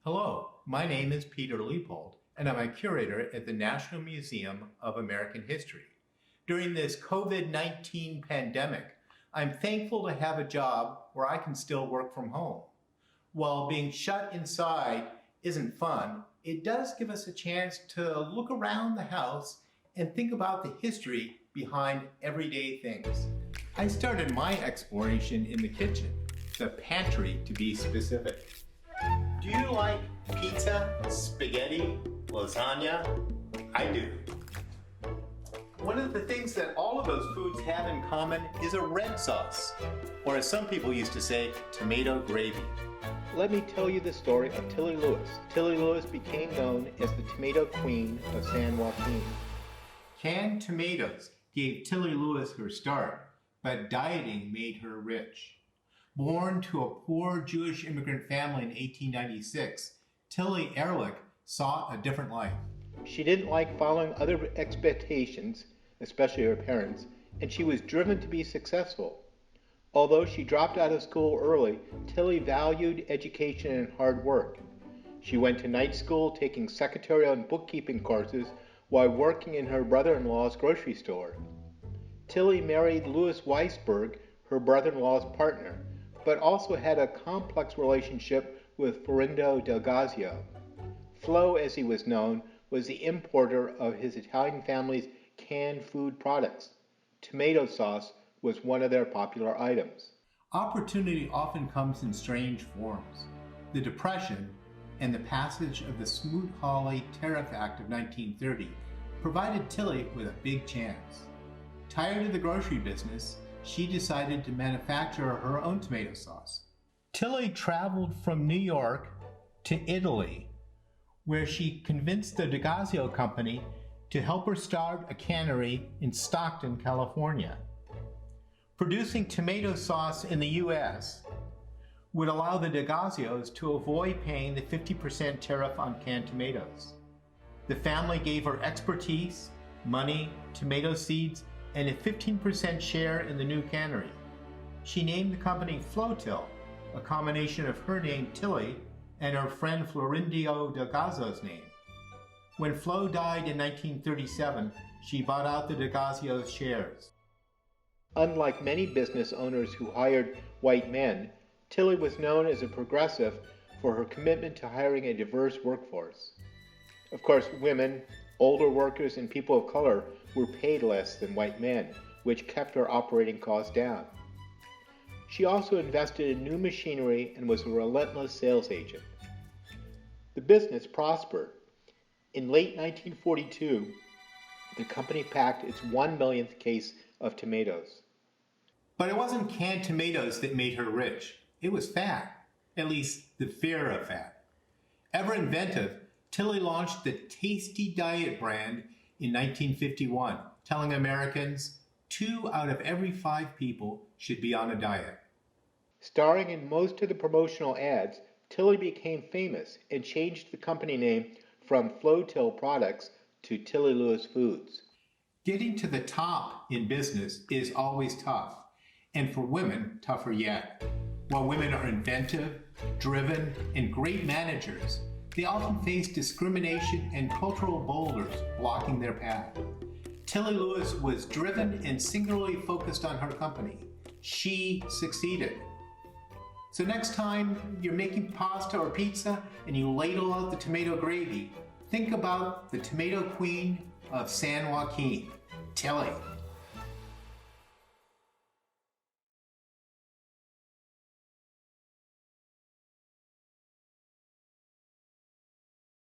Hello, my name is Peter Liebhold, and I'm a curator at the National Museum of American History. During this COVID-19 pandemic, I'm thankful to have a job where I can still work from home. While being shut inside isn't fun, it does give us a chance to look around the house and think about the history behind everyday things. I started my exploration in the kitchen, the pantry to be specific. Do you like pizza, spaghetti, lasagna? I do. One of the things that all of those foods have in common is a red sauce, or as some people used to say, tomato gravy. Let me tell you the story of Tillie Lewis. Tillie Lewis became known as the Tomato Queen of San Joaquin. Canned tomatoes gave Tillie Lewis her start, but dieting made her rich. Born to a poor Jewish immigrant family in 1896, Tillie Ehrlich sought a different life. She didn't like following other expectations, especially her parents, and she was driven to be successful. Although she dropped out of school early, Tillie valued education and hard work. She went to night school, taking secretarial and bookkeeping courses while working in her brother-in-law's grocery store. Tillie married Louis Weisberg, her brother-in-law's partner, but also had a complex relationship with Florindo Delgazio. Flo, as he was known, was the importer of his Italian family's canned food products. Tomato sauce was one of their popular items. Opportunity often comes in strange forms. The Depression and the passage of the Smoot-Hawley Tariff Act of 1930 provided Tillie with a big chance. Tired of the grocery business, she decided to manufacture her own tomato sauce. Tillie traveled from New York to Italy, where she convinced the Delgazio company to help her start a cannery in Stockton, California. Producing tomato sauce in the U.S. would allow the Delgazios to avoid paying the 50% tariff on canned tomatoes. The family gave her expertise, money, tomato seeds, and a 15% share in the new cannery. She named the company Flotil, a combination of her name Tillie and her friend Florindo Delgazio's name. When Flo died in 1937, she bought out the Delgazio's shares. Unlike many business owners who hired white men, Tillie was known as a progressive for her commitment to hiring a diverse workforce. Of course, women, older workers, and people of color were paid less than white men, which kept her operating costs down. She also invested in new machinery and was a relentless sales agent. The business prospered. In late 1942, the company packed its 1 millionth case of tomatoes. But it wasn't canned tomatoes that made her rich. It was fat, at least the fear of fat. Ever inventive, Tillie launched the Tasty Diet brand in 1951, telling Americans 2 out of every 5 people should be on a diet. Starring in most of the promotional ads, Tillie became famous and changed the company name from Flotil Products to Tillie Lewis Foods. Getting to the top in business is always tough, and for women, tougher yet. While women are inventive, driven, and great managers, they often face discrimination and cultural boulders blocking their path. Tillie Lewis was driven and singularly focused on her company. She succeeded. So next time you're making pasta or pizza and you ladle out the tomato gravy, think about the tomato queen of San Joaquin, Tillie.